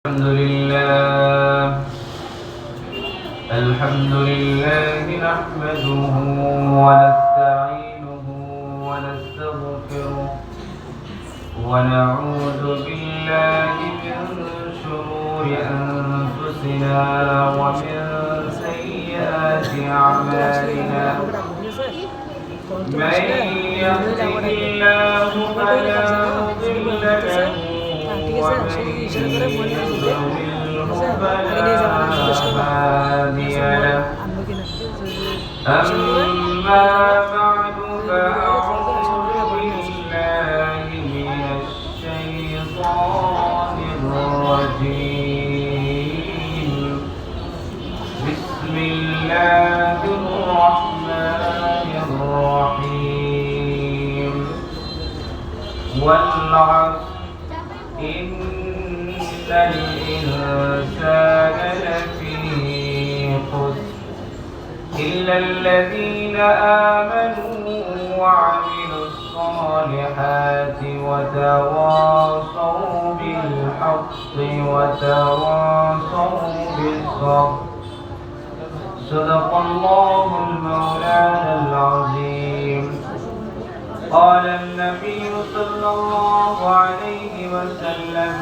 الحمد لله نحمده ونستعينه ونستغفره ونعوذ بالله من شرور أنفسنا ومن سيئات أعمالنا من يهده الله فلا مضل له ومن يضلله فلا هادي له أما بعد فأعوذ بالله من الشيطان الرجيم بسم الله الرحمن الرحيم والعصر إن الإنسان لفي خسر إلا الذين آمنوا وعملوا الصالحات وتواصوا بالحق وتواصوا بالصبر صدق الله المولانا العظيم. قال النبي صلى الله عليه وسلم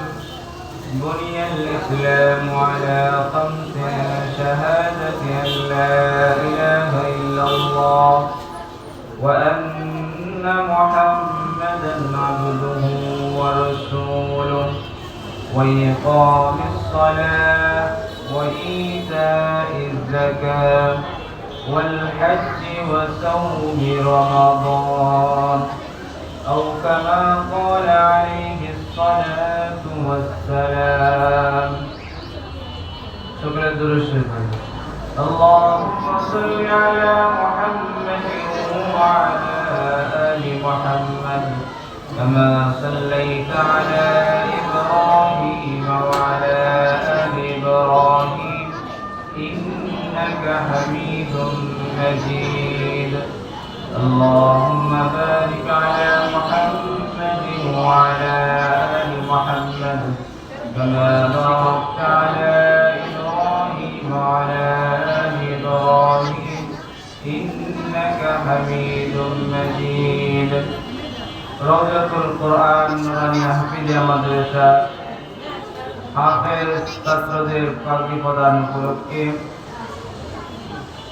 بني الإسلام على خمس شهادة أن لا إله إلا الله وأن محمدا عبده ورسوله وإقام الصلاة وإيتاء الزكاة والحج وصوم رمضان أو كما قال عليه الصلاة والسلام. شكرا درشد. اللهم صل على محمد وعلى آل محمد كما صليت على إبراهيم وعلى آل إبراهيم إنك حميد مجيد. اللهم بارك على محمد وعلى آل محمد كما باركت على إبراهيم وعلى آل إبراهيم إنك حميد مجيد. روضة القرآن নুরানী হাফিজিয়া মাদ্রাসা হাফেজ ছাত্রদের পাগড়ি প্রদান উপলক্ষে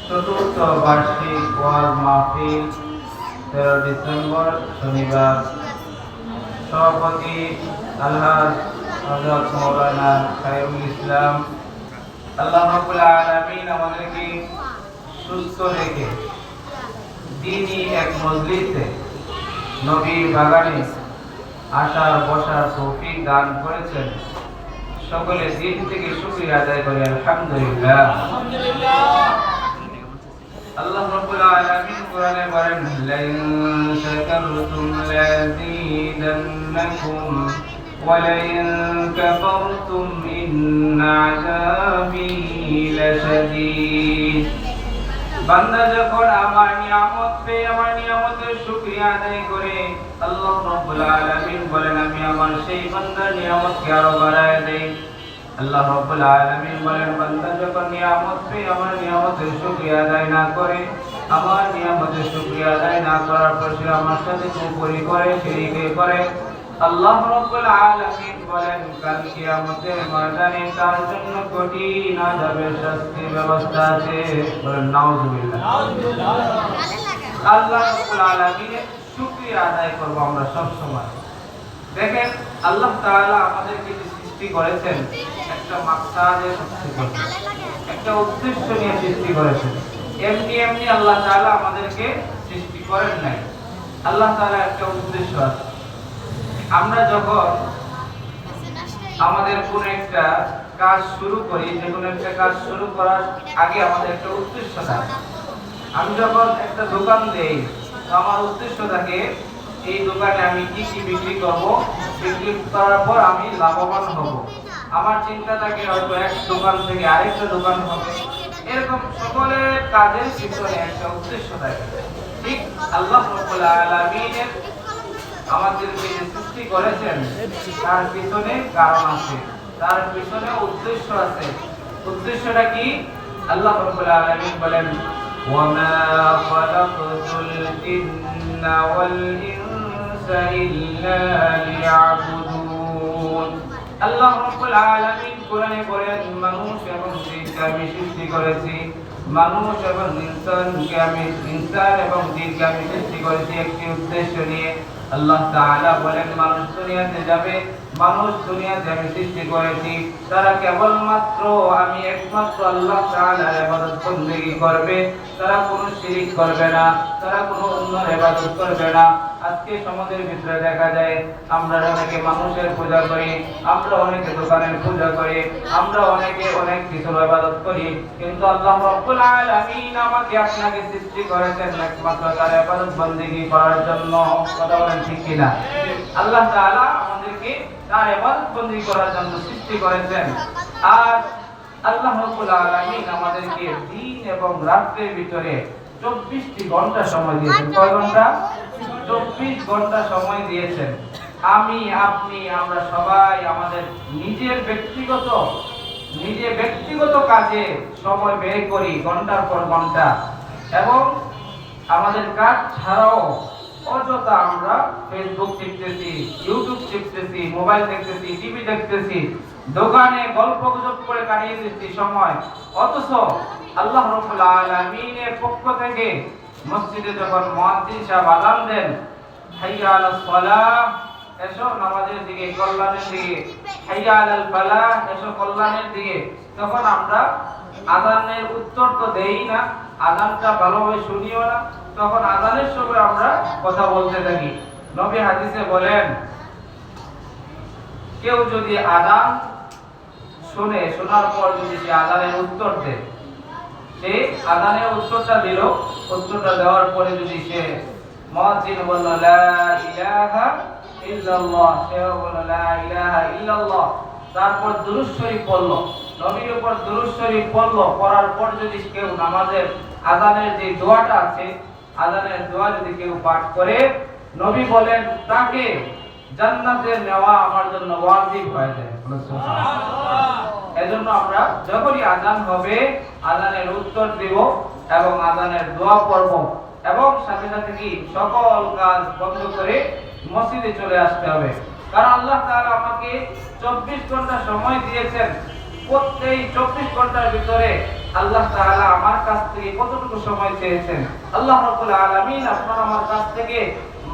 চতুর্থ বার্ষিক ওয়াজ মাহফিল 13 ডিসেম্বর শনিবার। সভাপতি আলহাজ হযরত মাওলানা খায়রুল ইসলাম। আল্লাহ রাব্বুল আলামিন আমাদেরকে সুস্থ রেখে দ্বীনি এক মজলিসে নবীর বাগানে আসার বসার তৌফিক দান করেছেন। সকলে দিল থেকে শুকরিয়া আদায় করি আলহামদুলিল্লাহ। আল্লাহ রাব্বুল আলামিন কোরআনে বলেন লাইন শাকারতুম লাযীদান্নাকুম ওয়া লাইন কাফারতুম ইন্না আযাবী লাশাদীদ। বান্দা যখন আমার নিয়ামত পেয়ে আমার নিয়ামতের শুকরিয়া আদায় করে আল্লাহ রাব্বুল আলামিন বলেন আমি আমার সেই বান্দার নিয়ামতকে আরো বাড়ায় দেই। আল্লাহ রাব্বুল আলামিন বলেন বান্দা যখন নিয়ামত পেয়ে আমার নিয়ামতের শুকরিয়া আদায় না করে আমার নিয়ামতের শুকরিয়া আদায় না করার পর সে আমার সাথে কুফরি করে শিরক করে আল্লাহ রাব্বুল আলামিন বলেন কাল কিয়ামতের ময়দানে তার জন্য কঠিন আযাবের শাস্তির ব্যবস্থা আছে। বলেন নাউযুবিল্লাহ। আল্লাহ রাব্বুল আলামিনের শুকরিয়া আদায় করব আমরা সব সময়। দেখেন আল্লাহ তাআলা আমাদেরকে যে সৃষ্টি করেছেন একটা মাকসাদে সৃষ্টি করেছেন, একটা উদ্দেশ্য নিয়ে সৃষ্টি করেছেন। এমনি আল্লাহ তাআলা আমাদেরকে সৃষ্টি করেন নাই। আল্লাহ তাআলা একটা উদ্দেশ্য আছে। আমরা যখন আমাদের কোন একটা কাজ শুরু করি, যে কোনো একটা কাজ শুরু করার আগে আমাদের একটা উদ্দেশ্য থাকে। আমি যখন একটা দোকান দেই আমার উদ্দেশ্য থাকে এই দোকানে আমি কি কি বিক্রি করব, বিক্রি করার পর আমি লাভবান হব। আমার চিন্তা থাকে হয়তো এক দোকান থেকে আরেকটা দোকান হবে, এরকম সকলের কাজের পিছনে একটা উদ্দেশ্য থাকে। ঠিক আল্লাহ রাব্বুল আলামিনের আমাদেরকে যে সৃষ্টি করেছেন তার পিছনে কারণ আছে, তার পিছনে উদ্দেশ্য আছে। উদ্দেশ্যটা কি? আল্লাহ রাব্বুল আলামিন বলেন, ওয়া মা খালাকতুল জিন্না ওয়াল ইনসা ইল্লা লিয়াবুদুন। আল্লাহ রাব্বুল আলামিন কোরআনে বলেন, মানুষ এবং জিনকে আমি সৃষ্টি করেছি, মানুষ এবং ইনসানকে আমি সৃষ্টি করেছি একটি উদ্দেশ্য নিয়ে। আল্লাহ তাআলা বলেন, মানুষ দুনিয়াতে যাবে, মানুষ দুনিয়াতে আমি সৃষ্টি করেছি, তারা কেবলমাত্র আমি একমাত্র আল্লাহ তাআলার ইবাদত বন্দেগী করবে, তারা কোনো শিরক করবে না, তারা কোনো অন্যের ইবাদত করবে না। আজকে সমাজের ভিতরে দেখা যায় আমরা অনেকে মানুষের পূজা করি, আমরা অনেকে দোকানের পূজা করি, আমরা অনেকে অনেক কিছুর ইবাদত করি, কিন্তু আল্লাহ রাব্বুল আলামিন আমাকে আপনাকে সৃষ্টি করেছেন একমাত্র তার ইবাদত বন্দেগী করার জন্য। কথা বলেন ঠিক কিনা? আল্লাহ তাআলা আমাদেরকে তার ইবাদত বন্দেগী করার জন্য সৃষ্টি করেছেন। আর আল্লাহ রাব্বুল আলামিন আমাদেরকে দিন এবং রাতের ভিতরে 24টি ঘন্টা সময় দিয়েছেন। কয় ঘন্টা? 24 ঘন্টা সময় দিয়েছেন। আমি, আপনি, আমরা সবাই আমাদের নিজের ব্যক্তিগত কাজে সময় ব্যয় করি ঘন্টার পর ঘন্টা, এবং আমাদের কাজ ছাড়াও অযথা আমরা ফেসবুক টিপতেছি, ইউটিউব টিপতেছি, মোবাইল দেখতেছি, টিভি দেখতেছি, দোকানে গল্পগুজব করে কাটিয়ে দিচ্ছি সময়। অথচ আল্লাহ রাব্বুল আলামিনের পক্ষ থেকে মসজিদে যখন মুয়াজ্জিন সাহেব আযান দেন, হাইয়া আলাস সালাহ, এসো নামাজের দিকে, কল্যাণের দিকে, হাইয়া আলাল ফালাহ, এসো কল্যাণের দিকে, তখন আমরা আযানের উত্তর তো দেই না, আযানটা ভালোভাবে শুনিও না, তখন আযানের সময় আমরা কথা বলতে থাকি। নবী হাদিসে বলেন, কেউ যদি আযান শোনার পর যদি সে আযানের উত্তর দেয়, সে আযানের উত্তরটা দিল, উত্তরটা দেওয়ার পরে যদি সে মুয়াজ্জিন বলল লা ইলাহা ইল্লাল্লাহ, সে বলল লা ইলাহা ইল্লাল্লাহ, তারপর দুরূদ শরীফ পড়ল, নবীর উপর দুরূদ শরীফ পড়ল, পড়ার পর যদি কেউ নামাজের আযানের যে দোয়াটা আছে, আযানের দোয়া যদি কেউ পাঠ করে, নবী বলেন তাকে জান্নাতে নেওয়া আমার জন্য ওয়াজিব হয়ে যায়। এজন্য আমরা যখনই আযান হবে আযানের উত্তর দেব এবং আযানের দোয়া পড়ব, এবং সাথে সাথে কি সকল কাজ বন্ধ করে মসজিদে চলে আসতে হবে। কারণ আল্লাহ তাআলা আমাকে 24 ঘন্টা সময় দিয়েছেন। প্রত্যেক 24 ঘন্টার ভিতরে আল্লাহ তাআলা আমার কাছ থেকে কতটুকু সময় চেয়েছেন? আল্লাহ রাব্বুল আলামিন আপনার আমার কাছ থেকে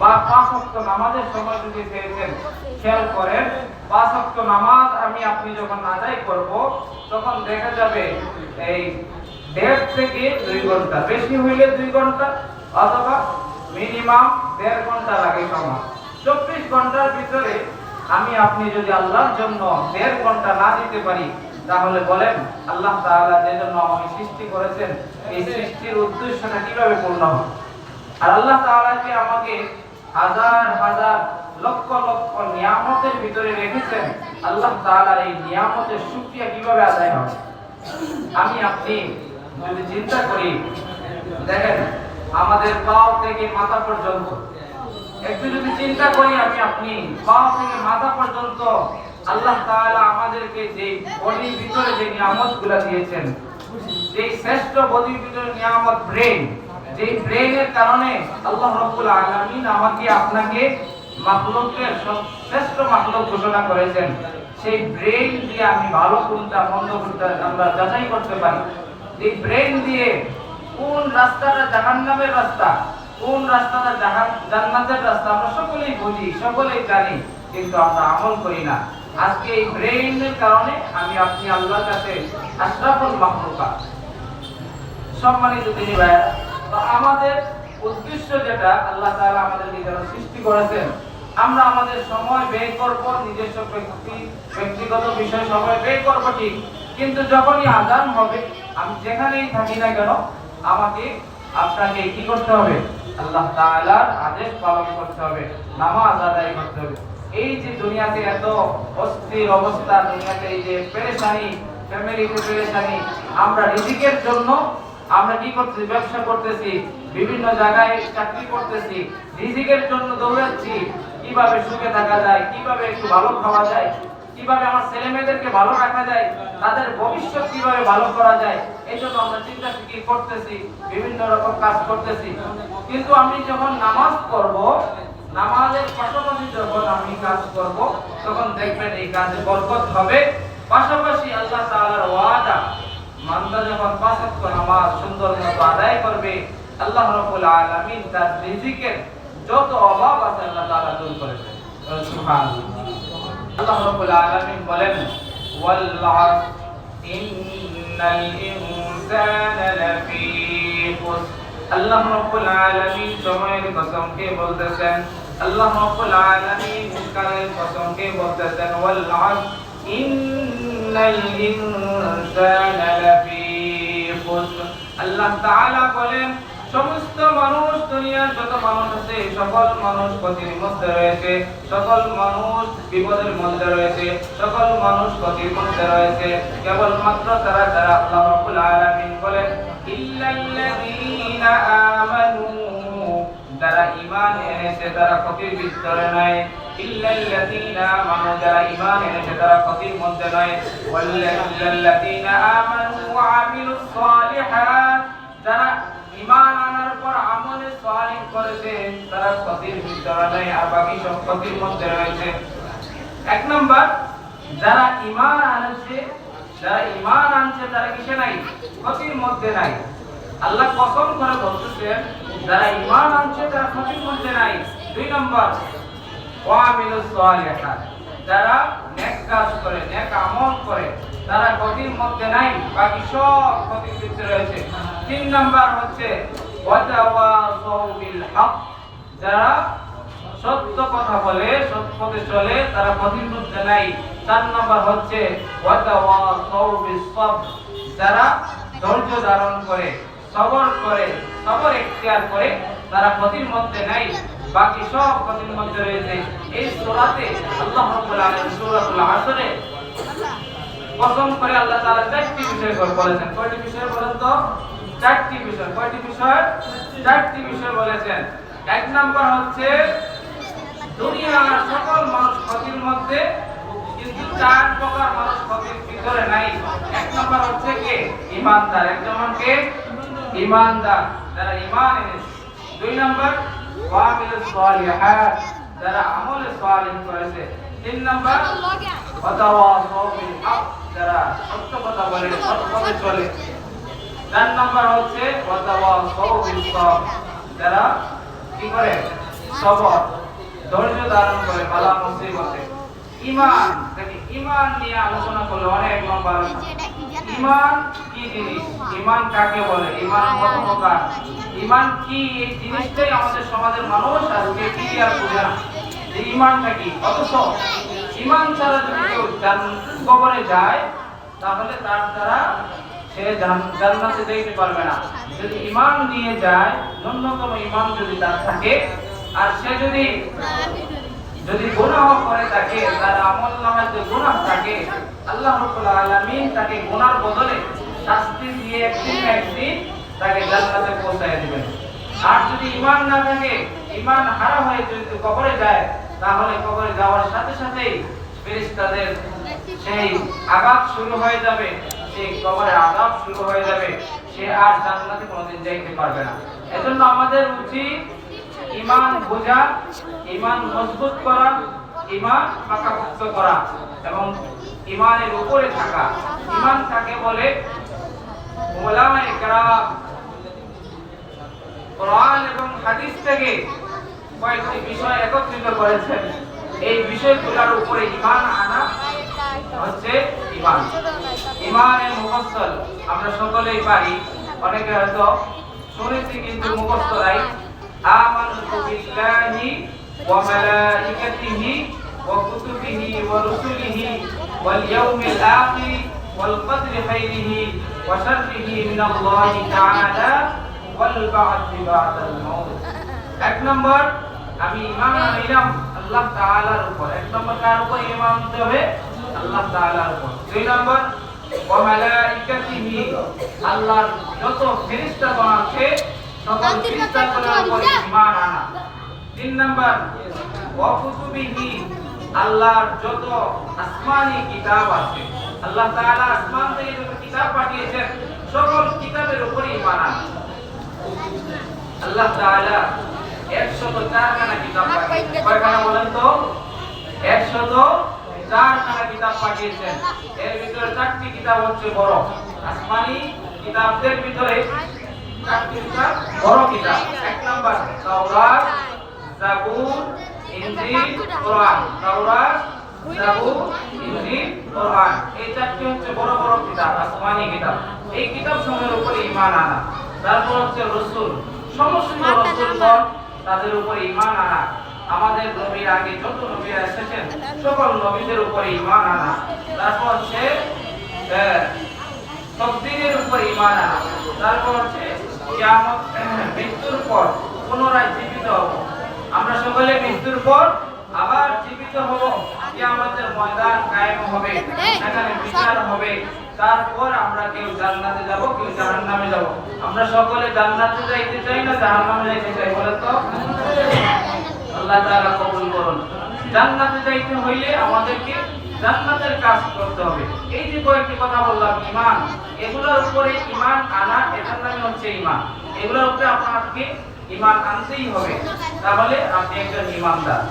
5 ওয়াক্ত নামাজের সময় যদি চেয়েছেন, খেয়াল করেন 5 ওয়াক্ত নামাজ আমি আপনি যখন আদায় করব, তখন দেখা যাবে এই 1.5 থেকে 2 ঘন্টা, বেশি হইলে 2 ঘন্টা, অথবা মিনিমাম 1.5 ঘন্টা লাগে সময়। 24 ঘন্টার ভিতরে আমি আপনি যদি আল্লাহর জন্য 1.5 ঘন্টা না দিতে পারি, তাহলে বলেন আল্লাহ তাআলা যে জন্য আমাকে সৃষ্টি করেছেন, এই সৃষ্টির উদ্দেশ্যটা কিভাবে পূর্ণ হবে? আর আল্লাহ তাআলা যে আমাকে হাজার হাজার লক্ষ লক্ষ নিয়ামতের ভিতরে রেখেছেন, আল্লাহ তাআলার এই নিয়ামতের শুকরিয়া কিভাবে আদায় হবে? আমি আপনি যদি চিন্তা করি, দেখেন আমাদের পা থেকে মাথা পর্যন্ত, একটু যদি চিন্তা করি আমি আপনি, পা থেকে মাথা পর্যন্ত আল্লাহ তাআলা আমাদেরকে যে বডির ভিতরে যে নিয়ামতগুলো দিয়েছেন, যে শ্রেষ্ঠ বডির ভিতরে নিয়ামত ব্রেন, যে ব্রেনের কারণে আল্লাহ রাব্বুল আলামিন আমাকে আপনাকে মাখলুকের শ্রেষ্ঠ মাখলুক ঘোষণা করেছেন। সেই ব্রেন দিয়ে আমি ভালো কোনটা মন্দ কোনটা আমরা যাচাই করতে পারি। এই ব্রেন দিয়ে কোন রাস্তাটা জাহান্নামের রাস্তা, কোন রাস্তাটা জান্নাতের রাস্তা আমরা সকলেই বুঝি, সকলেই জানি, কিন্তু আমরা আমল করি না। আজকে এই ব্রেইনের কারণে আমি আপনি আল্লাহর কাছে আশরাফুল মাখলুকাত, সম্মানিত তিনি ভাইরা। তো আমাদের উদ্দেশ্য যেটা, আল্লাহ তাআলা আমাদেরকে যারা সৃষ্টি করেছেন, আমরা আমাদের সময় ব্যয় করব, নিজস্ব ব্যক্তিগত বিষয় সময় ব্যয় করব ঠিক, কিন্তু যখনই আযান হবে আমি যেখানেই থাকি না কেন আমাকে আপনাকে কি করতে হবে? আল্লাহ তাআলার আদেশ পালন করতে হবে, নামাজ আদায় করতে হবে। এই যে দুনিয়াতে এত অস্থির অবস্থা, দুনিয়াতে এই যে পেরেশানি, ফ্যামিলিতে পেরেশানি, আমরা রিজিকের জন্য আমরা কি করতেছি? ব্যবসা করতেছি, বিভিন্ন জায়গায় চাকরি করতেছি, রিজিকের জন্য দৌড়াচ্ছি, কিভাবে সুখে থাকা যায়, কিভাবে একটু ভালো খাওয়া যায়, কিভাবে আমার ছেলে মেয়েদেরকে ভালো রাখা যায়, তাদের ভবিষ্যৎ কিভাবে ভালো করা যায়, এই জন্য আমরা চিন্তা ফিকির করতেছি, বিভিন্ন রকম কাজ করতেছি। কিন্তু আমি যখন নামাজ পড়ব, নামাজের পাশাপাশি যখন আমি কাজ করব, তখন দেখবেন এই কাজে বরকত হবে। পাশাপাশি আল্লাহ তাআলার ওয়াদা, বান্দা যখন পাঁচ ওয়াক্ত নামাজ সুন্দর মতো আদায় করবে, আল্লাহ রাব্বুল আলামিন তার রিজিকের যত অভাব আছে আল্লাহ তাআলা দূর করে দেন। সুবহানাল্লাহ। আল্লাহ রাব্বুল আলামিন বলেন, ওয়াল আসর ইন্নাল ইনসানা লাফী খুসর। আল্লাহ রাব্বুল আলামিন সময়ের কসমকে বলতেছেন, আল্লাহ রাব্বুল আলামিন কালের কসমকে বলতেছেন, ওয়াল আসর ইন্নাল ইনসানা লাফী খুসর। আল্লাহ তাআলা বলেন, সমস্ত মানুষ, দুনিয়ার যত মানুষ আছে সকল মানুষ ক্ষতির মধ্যে রয়েছে, সকল মানুষ বিপদের মধ্যে রয়েছে, সকল মানুষ ক্ষতির মধ্যে রয়েছে। কেবলমাত্র তারা যারা, আল্লাহ রাব্বুল আলামিন বলেন, ইল্লাল্লাযীনা আমানু, যারা ঈমান এনেছে তারা ক্ষতির ভিতরে নাই। ইল্লাল্লাযীনা আমানু, যারা ঈমান এনেছে তারা ক্ষতির মধ্যে নাই। ওয়াল্লাযীনা আমানু ওয়া আমিলুস সালিহাত, যারা ঈমান আনার পর আমলে সালিহ করেছে তারা ক্ষতির ভিতরে নাই, আর বাকি সব ক্ষতির মধ্যে রয়েছে। এক নাম্বার, যারা ঈমান আনছে, যারা ঈমান আনছে তারা কিসে নাই? ক্ষতির মধ্যে নাই। আল্লাহ কসম করে বলতেছেন, যারা ঈমান আনছে তারা ক্ষতির মধ্যে নাই। দুই নাম্বার, ওয়া আমিলুস সালিহাত, যারা নেক কাজ করে, নেক আমল করে তারা ক্ষতির মধ্যে নাই, বাকি সব ক্ষতির ভিতরে রয়েছে। তিন নাম্বার হচ্ছে ওয়াতাওয়াসাউ বিল হক, যারা সত্য কথা বলে, সৎ পথে চলে, তারা ক্ষতির মধ্যে নাই। চার নাম্বার হচ্ছে ওয়াতাওয়াসাউ বিস সবর, যারা ধৈর্য ধারণ করে, সবর করে, সবর ইখতিয়ার করে, তারা ক্ষতির মধ্যে নাই, বাকি সব ক্ষতির মধ্যে রয়েছে। এই সূরাতে আল্লাহ রাব্বুল আলামিন সূরাতুল আসরে কসম করে আল্লাহ তাআলা চারটি বিষয় বলেছেন। কয়টি বিষয় বলেন তো? চারটি বিষয়। কয়টি বিষয়? চারটি বিষয় বলেছেন। এক নাম্বার হচ্ছে দুনিয়ার সকল মানুষ ক্ষতির মধ্যে, কিন্তু চার প্রকার মানুষ ক্ষতির ভিতরে নাই। এক নাম্বার হচ্ছে কে? ঈমানদার। এক নম্বর কে? ঈমানদার, যারা ঈমান এনেছে। দুই নাম্বার ওয়া আমিলুস সালিহাত, যারা আমলে সালিহ করেছে। তিন নাম্বার ওয়াতাওয়াসাউ বিল হক, যারা সত্য কথা বলে, সৎ পথে চলে। চার নাম্বার হচ্ছে ওয়াতাওয়াসাউ বিস সবর, যারা কি করে? সবর, ধৈর্য ধারণ করে বালা মুসিবতে। ঈমান, দেখি ঈমান নিয়ে আলোচনা করলে অনেক লম্বা আলোচনা। ঈমান কি জিনিস? ঈমান কাকে বলে? ঈমান কত প্রকার? ঈমান কি? এই জিনিসটাই আমাদের সমাজের মানুষ আজকে ক্লিয়ার বুঝে না যে ঈমানটা কি। অথচ ঈমান ছাড়া যদি কেউ কবরে যায় তাহলে তার দ্বারা সে জান্নাতে যেতে পারবে না। যদি ঈমান নিয়ে যায়, ন্যূনতম ঈমান যদি তার থাকে, আর সে যদি গুনাহ করে থাকে, তার আমলনামায় যে গুনাহ থাকে, আল্লাহ রাব্বুল আলামিন তাকে গুনার বদলে শাস্তি দিয়ে একদিন না একদিন তাকে জান্নাতে পৌঁছায় দিবেন। আর যদি ঈমান না থাকে, ঈমান হারা হয়ে যদি কবরে যায়, তাহলে কবরে যাওয়ার সাথে সাথেই ফেরেশতাদের সেই আযাব শুরু হয়ে যাবে, সেই কবরে আযাব শুরু হয়ে যাবে, সে আর জান্নাতে কোনোদিন যাইতে পারবে না। এজন্য আমাদের উচিত ঈমান বোঝা, ঈমান মজবুত করা, ঈমান পাকাপোক্ত করা এবং ঈমানের উপরে থাকা। ঈমান কাকে বলে? উলামায়ে কেরাম কোরআন এবং হাদিস থেকে কয়েকটি বিষয় একত্রিত করেছেন। এই বিষয়গুলোর উপরে ঈমান আনা হচ্ছে ঈমান। ঈমানের মুফাসসাল আমরা সকলেই পারি, অনেকে হয়তো শুনেছি কিন্তু মুখস্থ নাই। আমানতু বিল্লাহি ওয়া মালাইকাতিহি ওয়া কুতুবিহি ওয়া রুসুলিহি ওয়াল ইয়াউমিল আখির ওয়াল কদরি খাইরিহি ওয়া শাররিহি মিনাল্লাহি তাআলা ওয়াল বা'থি বা'দাল মাউত। এক নম্বর, আমি ঈমান আনলাম আল্লাহ তাআলার উপর। এক নম্বর কার উপর ঈমান আনতে হবে? আল্লাহ তাআলার উপর। দুই নম্বর ওয়া মালাইকাতিহি, আল্লাহর যত ফেরেশতাগণ আছে সকল ফেরেশতাগণের উপর ঈমান আনা। তিন নম্বর ওয়া কুতুবিহি, আল্লাহর যত আসমানি কিতাব আছে, আল্লাহ তাআলা আসমান থেকে যত কিতাব পাঠিয়েছেন সকল কিতাবের উপর ঈমান আনা। আল্লাহ তাআলা 104 খানা কিতাব পাঠিয়েছেন। কয়খানা বলেন তো? 104 খানা কিতাব পাঠিয়েছেন। এর ভিতরে 4টি কিতাব হচ্ছে বড়। আসমানি কিতাবদের ভিতরে 4টি কিতাব বড় কিতাব। এক নাম্বার তাওরাত, জাবুর, ইনজিল, কোরআন। তাওরাত, জাবুর, ইনজিল, কোরআন, এই 4টি হচ্ছে বড় বড় কিতাব, আসমানি কিতাব। এই কিতাবসমূহের উপরে ঈমান আনা। তারপর হচ্ছে রাসূল, সমস্ত রাসূলগণ তাদের উপরে ঈমান আনা। আমাদের নবীর আগে যত নবীরা এসেছেন সকল নবীদের উপরে ঈমান আনা। তারপর হচ্ছে তকদীরের উপর ঈমান আনা। তারপর হচ্ছে কিয়ামত, মৃত্যুর পর পুনরায় জীবিত হব। আমরা সকলে মৃত্যুর পর আবার জীবিত হব। কিয়ামতের ময়দান কায়েম হবে, সেখানে বিচার হবে। তারপর আমরা কেউ জান্নাতে যাব, কেউ জাহান্নামে যাব। আমরা সকলে জান্নাতে যাইতে চাই না জাহান্নামে যাইতে চাই? বলেন তো। আল্লাহ তাআলা কবুল করুন। জান্নাতে যাইতে হইলে আমাদেরকে জান্নাতের কাজ করতে হবে। এই যে কয়েকটি কথা বললাম, ঈমান, এগুলোর উপরে ঈমান আনা, এটার নাম হচ্ছে ঈমান। এগুলোর উপরে আপনাকে ঈমান আনতেই হবে, তাহলে আপনি একজন ঈমানদার।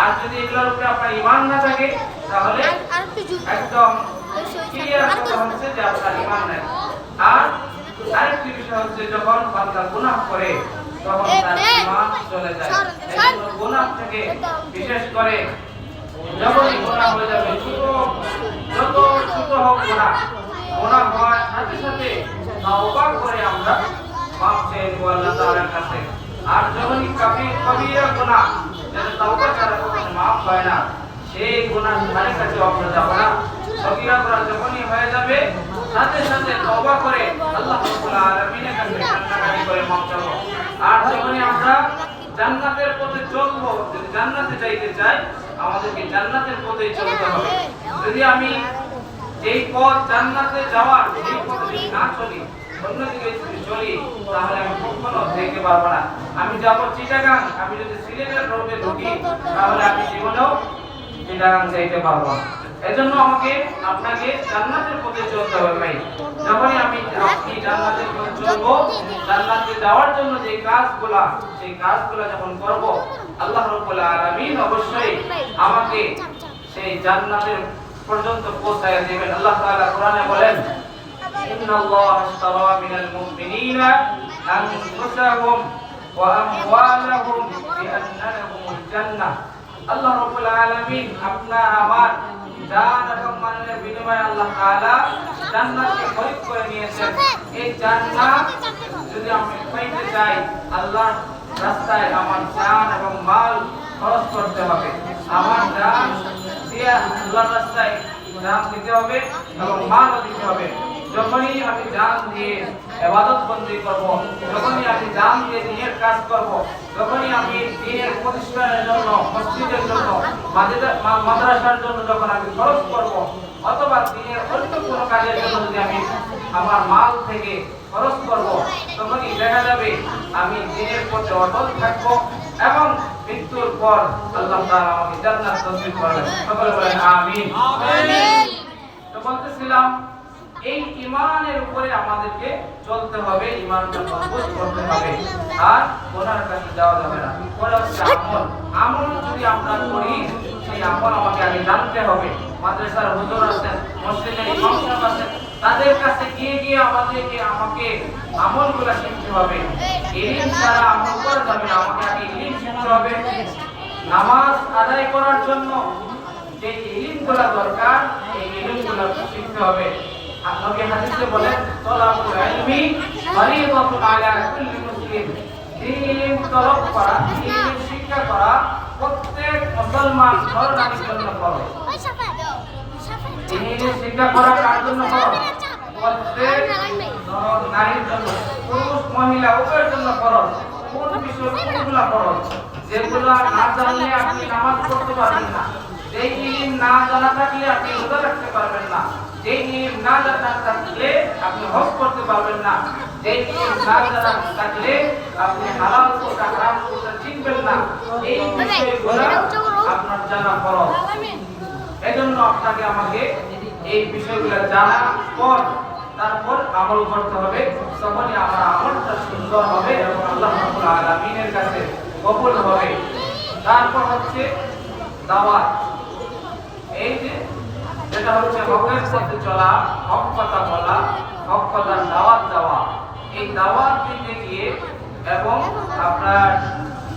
আর যদি এগুলোর উপরে আপনার ঈমান না থাকে তাহলে একদম ক্লিয়ার কথা হচ্ছে যে আপনার ঈমান নেই। আর আরেকটি বিষয় হচ্ছে যখন বান্দা গুনাহ করে তখন তার ঈমান চলে যায়। এজন্য গুনাহ থেকে বিশেষ করে যখনই গুনাহ হয়ে যাবে, যত ছোট হোক গুনাহ, গুনাহ হওয়ার সাথে সাথে তওবা করে আমরা মাফ চেয়ে নেব আল্লাহ তাআলার কাছে। আর যখনই কবিরা গুনাহ যেটা তওবা ছাড়া কখনো মাফ হয় না, সেই গুনাহ ধারে কাছে আমরা যাব না। সগীরা গুনাহ যখনই হয়ে যাবে সাথে সাথে তওবা করে আল্লাহ রাব্বুল আলামিনের কাছে কান্নাকাটি করে মাফ চাইব। আর যখনই আমরা জান্নাতের পথে চলবো, যদি জান্নাতে যাইতে চাই আমাদেরকে জান্নাতের পথে চলতে হবে। যদি আমি যেই পথ জান্নাতে যাওয়ার সেই পথে যদি না চলি, অন্যদিকে যদি চলি, তাহলে আমি কখনো যেতে পারবো না। আমি যাব চিটাগাং, আমি যদি সিলেটের রোডে ঢুকি তাহলে আমি জীবনেও চিটাগাং যাইতে পারবো না। এজন্য আপনাকে জান্নাতের পথে চলতে হবে ভাই। যখনই আপনি জান্নাতের পথে চলবো, জান্নাতে যাওয়ার জন্য যে কাজগুলা, সেই কাজগুলা যখন করব, আল্লাহ রাব্বুল আলামিন অবশ্যই আমাকে সেই জান্নাতের পর্যন্ত পৌঁছায় দিবেন। আল্লাহ তাআলা কোরআনে বলেন, ইন্নাল্লাহা আশতারা মিনাল মুমিনিনা আনফুসাহুম ওয়া আমওয়ালাহুম বিআন্না লাহুমুল জান্নাহ। আল্লাহ রাব্বুল আলামিন আপনার আমার জান এবং মালের বিনিময়ে আল্লাহ তাআলা জান্নাতকে খরিদ করে নিয়েছেন। এই জান্নাত যদি আমি পাইতে চাই, আল্লাহর রাস্তায় আমার জান এবং মাল খরচ করতে হবে। আমার জান দিয়ে আল্লাহর রাস্তায় জান দিতে হবে এবং মালও দিতে হবে। যখনই আমি জান দিয়ে ইবাদত বন্দেগী করব, যখনই আমি জান দিয়ে দ্বীনের কাজ করব, যখনই আমি দ্বীনের প্রতিষ্ঠানের জন্য, মসজিদের জন্য, মাদ্রাসার জন্য যখন আমি খরচ করব, অথবা দ্বীনের অন্য কোনো কাজের জন্য যদি আমি আমার মাল থেকে খরচ করব, তখনই দেখা যাবে আমি দ্বীনের পথে অটল থাকব এবং মৃত্যুর পর আল্লাহ তাআলা আমাকে জান্নাত নসিব করবেন। সকলে বলেন আমিন। আমিন। তো বলতেছিলাম, এই ঈমানের উপরে আমাদেরকে চলতে হবে, ঈমানটা মজবুত করতে হবে। আর গুনাহের কাছে যাওয়া যাবে না। পরে হচ্ছে আমল। আমল যদি আমরা করি, সেই আমল আমাকে আগে জানতে হবে। মাদ্রাসার হুজুর আছেন, মসজিদের ইমাম সাহেব আছেন, তাদের কাছে গিয়ে আমাকে আমলগুলো শিখতে হবে। ইলম ছাড়া আমল করা যাবে না। আমাকে আগে ইলম শিখতে হবে। নামাজ আদায় করার জন্য যে ইলমগুলো দরকার, এই ইলমগুলো শিখতে হবে। নবী হাদিসে বলেন, তলাবুল ইলমি ফরিদাতুন আলা কুল্লি মুসলিম। ইলম তলব করা, ইলম শিক্ষা করা প্রত্যেক মুসলমান নর নারীর জন্য ফরজ। ইলম শিক্ষা করা কার জন্য ফরজ? প্রত্যেক নর নারীর জন্য, পুরুষ মহিলা উভয়ের জন্য ফরজ। কোন বিষয় কোনগুলো ফরজ? যেগুলো না জানলে আপনি নামাজ পড়তে পারবেন না, যেই ইলম না জানা থাকলে আপনি রোজা রাখতে পারবেন না, যেই ইলম না জানা থাকলে আপনি হজ করতে পারবেন না, এই নিয়ম না জানা থাকলে আপনি হালাল কোনটা হারাম কোনটা চিনবেন না। এই বিষয়গুলো আপনার জানা ফরজ। এজন্য আপনাকে আমাকে এই বিষয়গুলো জানা পর তারপর আমল করতে হবে, তখনই আমার আমলটা সুন্দর হবে এবং আল্লাহ রাব্বুল আলামিনের কাছে কবুল হবে। তারপর হচ্ছে দাওয়াত। এই যে যেটা হচ্ছে হকের পথে চলা, হক কথা বলা, হক কথার দাওয়াত দেওয়া। এই দাওয়াত দিতে গিয়ে এবং আপনার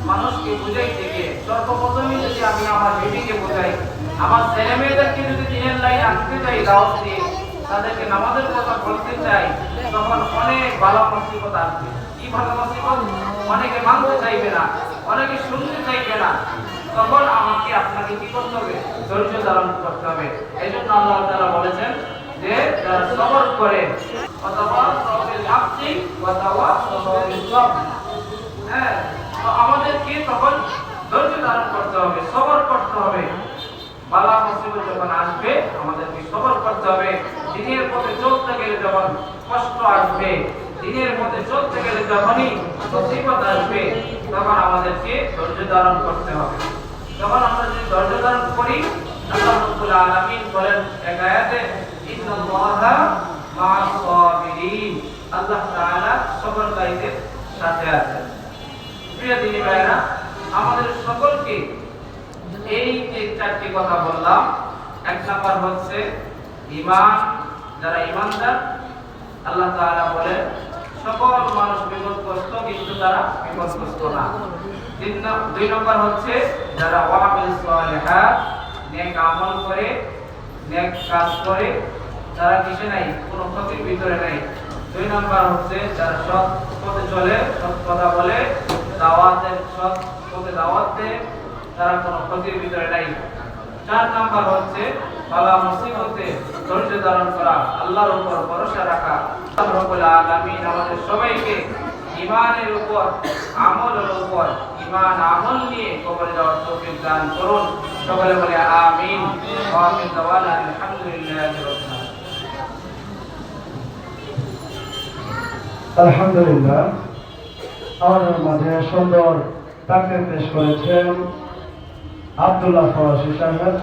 মানুষকে বুঝাইতে গিয়ে সর্বপ্রথমে যদি আমি আমার বেটিকে বোঝাই, আমার ছেলে মেয়েদেরকে যদি দিনের লাইনে আনতে চাই, দাওয়াত দিয়ে তাদেরকে নামাজের কথা বলতে চাই, তখন অনেক ভালো মুসিবত আসবে। কি ভালো মুসিবত? অনেকে মানতে চাইবে না, অনেকে শুনতে চাইবে না। তখন আমাকে আপনাকে কি করতে হবে? ধৈর্য ধারণ করতে হবে। এই জন্য আল্লাহ তাআলা বলেছেন যে যারা সবর করে অথবা সবিল হাক্কি অথবা সবিল সবর, হ্যাঁ, তো আমাদেরকে তখন ধৈর্য ধারণ করতে হবে, সবর করতে হবে। বালা মুসিবত যখন আসবে আমাদেরকে সবর করতে হবে। দিনের পথে চলতে গেলে যখন কষ্ট আসবে, দিনের পথে চলতে গেলে যখনই মুসিবত আসবে, তখন আমাদেরকে ধৈর্য ধারণ করতে হবে। যখন আমরা যদি ধৈর্য ধারণ করি, আল্লাহ রাব্বুল আলামিন বলেন এক আয়াতে, ইন্নাল্লাহা মা'আস সাবিরিন, আল্লাহ তাআলা সবরকারীদের সাথে আছেন। প্রিয় দিনী ভাইরা, আমাদের সকলকে এই যে চারটি কথা বললাম, এক নাম্বার হচ্ছে ঈমান। যারা ঈমানদার, আল্লাহ তাআলা বলেন সকল মানুষ বিপদগ্রস্ত কিন্তু তারা বিপদগ্রস্ত না। দুই নম্বর হচ্ছে যারা ওয়ামিল সালিহাত, নেক আমল করে, নেক কাজ করে, তারা কিসে নাই? কোনো ক্ষতির ভিতরে নাই। দুই নম্বর হচ্ছে যারা সৎ পথে চলে, সৎ কথা বলে, সৎ পথে দাওয়াত দেয়, তারা কোনো ক্ষতির ভিতরে নাই। চার নম্বর হচ্ছে বালা মুসিবতে ধৈর্য ধারণ করা, আল্লাহর উপর ভরসা রাখা। আল্লাহ রাব্বুল আলামিন আমাদের সবাইকে ঈমানের উপর, আমলের উপর, ঈমান আমল নিয়ে কবরে যাওয়ার তৌফিক দান করুন। সকলে বলে আমিন। ওয়া আমিন দাওয়ানা আলহামদুলিল্লাহি রাব্বিল আলামিন। আলহামদুলিল্লাহ, আমাদের মাঝে সুন্দর তাকরীর পেশ করেছেন আব্দুল্লাহ ফরাসি সাহেব।